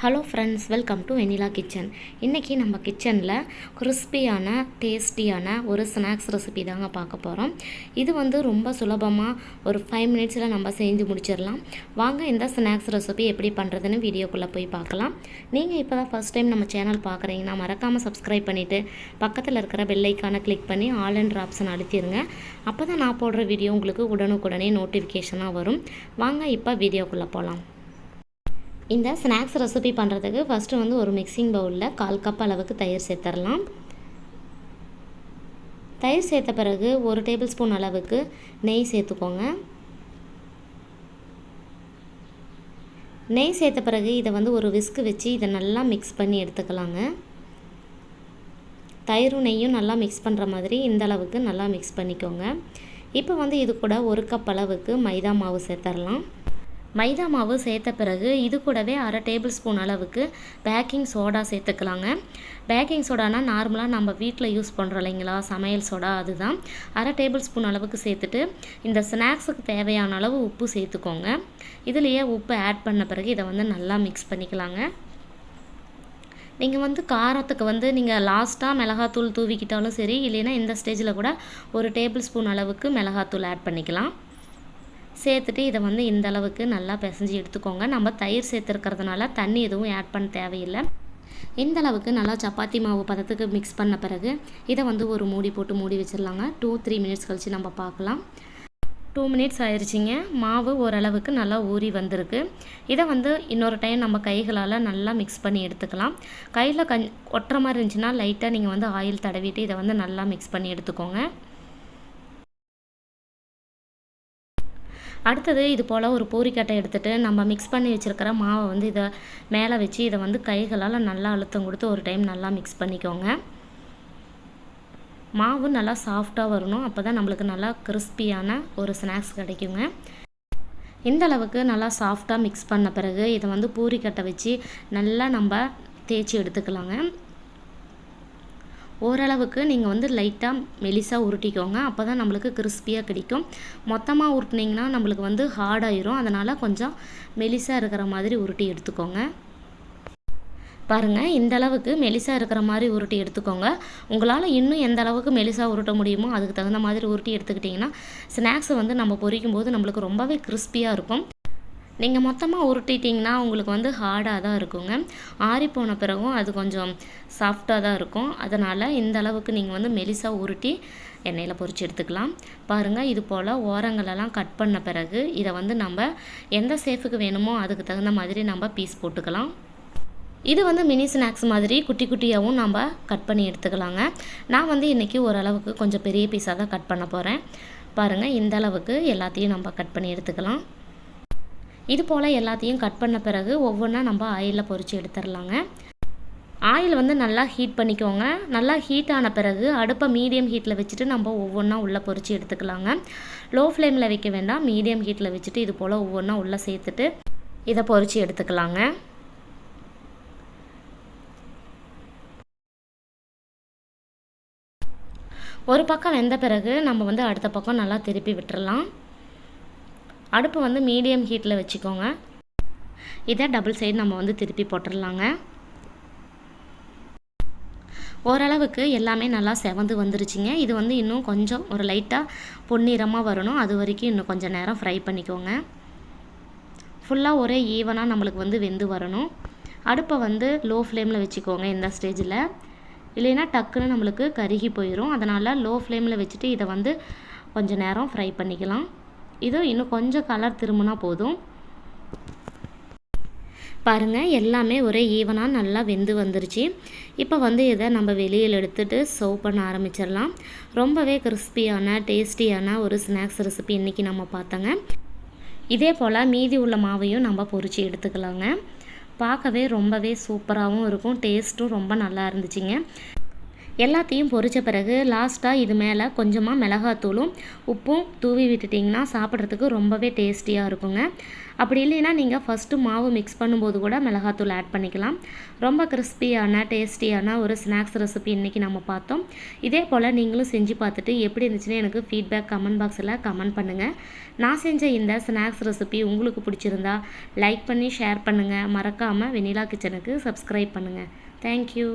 Hello friends, welcome to vanilla kitchen. இன்றைக்கி நம்ம கிச்சனில் கிறிஸ்பியான டேஸ்டியான ஒரு ஸ்நாக்ஸ் ரெசிபி தாங்க பார்க்க போகிறோம். இது ரொம்ப சுலபமாக ஒரு 5 மினிட்ஸில் நம்ம செஞ்சு முடிச்சிடலாம். வாங்க இந்த ஸ்நாக்ஸ் ரெசிபி எப்படி பண்ணுறதுன்னு வீடியோக்குள்ளே போய் பார்க்கலாம். நீங்கள் இப்போ தான் ஃபஸ்ட் டைம் நம்ம சேனல் பார்க்குறீங்கன்னா மறக்காமல் சப்ஸ்கிரைப் பண்ணிவிட்டு பக்கத்தில் இருக்கிற பெல் ஐக்கானை கிளிக் பண்ணி ஆல் என்ற ஆப்ஷன் அழுத்திடுங்க. அப்போ தான் நான் போடுற வீடியோ உங்களுக்கு உடனுக்குடனே நோட்டிஃபிகேஷனாக வரும். வாங்க இப்போ வீடியோக்குள்ளே போகலாம். இந்த ஸ்நாக்ஸ் ரெசிபி பண்ணுறதுக்கு ஃபஸ்ட்டு ஒரு மிக்சிங் பவுலில் 1/4 கப் அளவுக்கு தயிர் சேர்த்துடலாம். தயிர் சேர்த்த பிறகு 1 டேபிள் ஸ்பூன் அளவுக்கு நெய் சேர்த்துக்கோங்க. நெய் சேர்த்த பிறகு இதை ஒரு விஸ்கு வச்சு இதை நல்லா மிக்ஸ் பண்ணி எடுத்துக்கலாங்க. தயிரும் நெய்யும் நல்லா மிக்ஸ் பண்ணுற மாதிரி இந்த அளவுக்கு நல்லா மிக்ஸ் பண்ணிக்கோங்க. இப்போ இது கூட 1 கப் அளவுக்கு மைதா மாவு சேர்த்துடலாம். மைதா மாவு சேர்த்த பிறகு இது கூடவே 1/2 டேபிள் ஸ்பூன் அளவுக்கு பேக்கிங் சோடா சேர்த்துக்கலாங்க. பேக்கிங் சோடானா நார்மலாக நம்ம வீட்டில் யூஸ் பண்ணுறோம் இல்லைங்களா, சமையல் சோடா, அதுதான். 1/2 டேபிள் ஸ்பூன் அளவுக்கு சேர்த்துட்டு இந்த ஸ்நாக்ஸுக்கு தேவையான அளவு உப்பு சேர்த்துக்கோங்க. இதுலேயே உப்பு ஆட் பண்ண பிறகு இதை நல்லா மிக்ஸ் பண்ணிக்கலாங்க. நீங்கள் காரத்துக்கு நீங்கள் லாஸ்ட்டாக மிளகாத்தூள் தூவிக்கிட்டாலும் சரி, இல்லைன்னா இந்த ஸ்டேஜில் கூட 1 டேபிள் ஸ்பூன் அளவுக்கு மிளகாத்தூள் ஆட் பண்ணிக்கலாம். சேர்த்துட்டு இதை இந்த அளவுக்கு நல்லா பிசைஞ்சு எடுத்துக்கோங்க. நம்ம தயிர் சேர்த்துருக்கிறதுனால தண்ணி எதுவும் ஆட் பண்ண தேவையில்லை. இந்த அளவுக்கு நல்லா சப்பாத்தி மாவு பதத்துக்கு மிக்ஸ் பண்ண பிறகு இதை ஒரு மூடி போட்டு மூடி வச்சிடலாங்க. 2-3 மினிட்ஸ் கழித்து நம்ம பார்க்கலாம். 2 மினிட்ஸ் ஆயிடுச்சிங்க. மாவு ஓரளவுக்கு நல்லா ஊறி வந்திருக்கு. இதை இன்னொரு டைம் நம்ம கைகளால் நல்லா மிக்ஸ் பண்ணி எடுத்துக்கலாம். கையில் ஒட்டுற மாதிரி இருந்துச்சுன்னா லைட்டாக நீங்கள் ஆயில் தடவிட்டு இதை நல்லா மிக்ஸ் பண்ணி எடுத்துக்கோங்க. அடுத்தது இது போல் ஒரு பூரிக்கட்டை எடுத்துகிட்டு நம்ம மிக்ஸ் பண்ணி வச்சுருக்கிற மாவை இதை மேலே வச்சு இதை கைகளால் நல்லா அழுத்தம் கொடுத்து ஒரு டைம் நல்லா மிக்ஸ் பண்ணிக்கோங்க. மாவு நல்லா சாஃப்டாக வரணும். அப்போ தான் நம்மளுக்கு நல்லா கிறிஸ்பியான ஒரு ஸ்நாக்ஸ் கிடைக்குங்க. இந்த அளவுக்கு நல்லா சாஃப்டாக மிக்ஸ் பண்ண பிறகு இதை பூரிக்கட்டை வச்சு நல்லா நம்ம தேய்ச்சி எடுத்துக்கலாங்க. ஓரளவுக்கு நீங்கள் லைட்டாக மெலிசாக உருட்டிக்கோங்க. அப்போ தான் நம்மளுக்கு கிறிஸ்பியாக கிடைக்கும். மொத்தமாக உருட்டினீங்கன்னா நம்மளுக்கு ஹார்டாயிரும். அதனால் கொஞ்சம் மெலிசாக இருக்கிற மாதிரி உருட்டி எடுத்துக்கோங்க. பாருங்கள், இந்த அளவுக்கு மெலிசாக இருக்கிற மாதிரி உருட்டி எடுத்துக்கோங்க. உங்களால் இன்னும் எந்த அளவுக்கு மெலிசாக உருட்ட முடியுமோ அதுக்கு தகுந்த மாதிரி உருட்டி எடுத்துக்கிட்டிங்கன்னா ஸ்நாக்ஸை நம்ம பொரிக்கும் போது நம்மளுக்கு ரொம்பவே கிறிஸ்பியாக இருக்கும். நீங்கள் மொத்தமாக உருட்டிட்டிங்கன்னா உங்களுக்கு ஹார்டாக தான் இருக்குங்க. ஆறிப்போன பிறகும் அது கொஞ்சம் சாஃப்டாக தான் இருக்கும். அதனால் இந்த அளவுக்கு நீங்கள் மெலிசாக உருட்டி எண்ணெயில் பொரிச்சு எடுத்துக்கலாம். பாருங்கள், இது போல் ஓரங்களெல்லாம் கட் பண்ண பிறகு இதை நம்ம எந்த ஷேப்புக்கு வேணுமோ அதுக்கு தகுந்த மாதிரி நம்ம பீஸ் போட்டுக்கலாம். இது மினி ஸ்நாக்ஸ் மாதிரி குட்டி குட்டியாகவும் நம்ம கட் பண்ணி எடுத்துக்கலாங்க. நான் இன்றைக்கி ஓரளவுக்கு கொஞ்சம் பெரிய பீஸாக தான் கட் பண்ண போகிறேன். பாருங்கள், இந்த அளவுக்கு எல்லாத்தையும் நம்ம கட் பண்ணி எடுத்துக்கலாம். இது போல் எல்லாத்தையும் கட் பண்ண பிறகு ஒவ்வொன்றா நம்ம ஆயிலில் பொரித்து எடுத்துடலாங்க. ஆயில் நல்லா ஹீட் பண்ணிக்கோங்க. நல்லா ஹீட் ஆன பிறகு அடுப்பை மீடியம் ஹீட்டில் வச்சுட்டு நம்ம ஒவ்வொன்றா உள்ளே பொரித்து எடுத்துக்கலாங்க. லோ ஃப்ளேமில் வைக்க வேண்டாம், மீடியம் ஹீட்டில் வச்சுட்டு இது போல் ஒவ்வொன்றா உள்ளே சேர்த்துட்டு இதை பொரித்து எடுத்துக்கலாங்க. ஒரு பக்கம் வெந்த பிறகு நம்ம அடுத்த பக்கம் நல்லா திருப்பி விட்டுறலாம். அடுப்பு மீடியம் ஹீட்டில் வச்சுக்கோங்க. இதை டபுள் சைடு நம்ம திருப்பி போட்டுடலாங்க. ஓரளவுக்கு எல்லாமே நல்லா செவந்து வந்துருச்சுங்க. இது இன்னும் கொஞ்சம் ஒரு லைட்டாக பொன்னிறமாக வரணும். அது வரைக்கும் இன்னும் கொஞ்சம் நேரம் ஃப்ரை பண்ணிக்கோங்க. ஃபுல்லாக ஒரே ஈவனாக நம்மளுக்கு வெந்து வரணும். அடுப்பை லோ ஃப்ளேமில் வச்சுக்கோங்க இந்த ஸ்டேஜில். இல்லைன்னா டக்குன்னு நம்மளுக்கு கருகி போயிடும். அதனால் லோ ஃப்ளேமில் வச்சுட்டு இதை கொஞ்சம் நேரம் ஃப்ரை பண்ணிக்கலாம். இது இன்னும் கொஞ்சம் கலர் திரும்பினா போதும். பாருங்கள், எல்லாமே ஒரே ஈவனாக நல்லா வெந்து வந்துருச்சு. இப்போ இதை நம்ம வெளியில் எடுத்துகிட்டு சர்வ் பண்ண ஆரம்பிச்சிடலாம். ரொம்பவே கிறிஸ்பியான டேஸ்டியான ஒரு ஸ்நாக்ஸ் ரெசிபி இன்றைக்கி நம்ம பார்த்தோங்க. இதே போல் மீதி உள்ள மாவையும் நம்ம பொரித்து எடுத்துக்கலாங்க. பார்க்கவே ரொம்பவே சூப்பராகவும் இருக்கும். டேஸ்ட்டும் ரொம்ப நல்லா இருந்துச்சுங்க. எல்லாத்தையும் பொரித்த பிறகு லாஸ்ட்டாக இது மேலே கொஞ்சமாக மிளகாத்தூளும் உப்பும் தூவி விட்டுட்டிங்கன்னா சாப்பிட்றதுக்கு ரொம்பவே டேஸ்டியாக இருக்குங்க. அப்படி இல்லைன்னா நீங்கள் ஃபஸ்ட்டு மாவு மிக்ஸ் பண்ணும்போது கூட மிளகாத்தூள் ஆட் பண்ணிக்கலாம். ரொம்ப கிறிஸ்பியான டேஸ்டியான ஒரு ஸ்நாக்ஸ் ரெசிபி இன்றைக்கி நம்ம பார்த்தோம். இதே போல் நீங்களும் செஞ்சு பார்த்துட்டு எப்படி இருந்துச்சுன்னு எனக்கு ஃபீட்பேக் கமெண்ட் பாக்ஸில் கமெண்ட் பண்ணுங்கள். நான் செஞ்ச இந்த ஸ்நாக்ஸ் ரெசிபி உங்களுக்கு பிடிச்சிருந்தா லைக் பண்ணி ஷேர் பண்ணுங்கள். மறக்காமல் வெண்ணிலா கிச்சனுக்கு சப்ஸ்கிரைப் பண்ணுங்கள். தேங்க்யூ.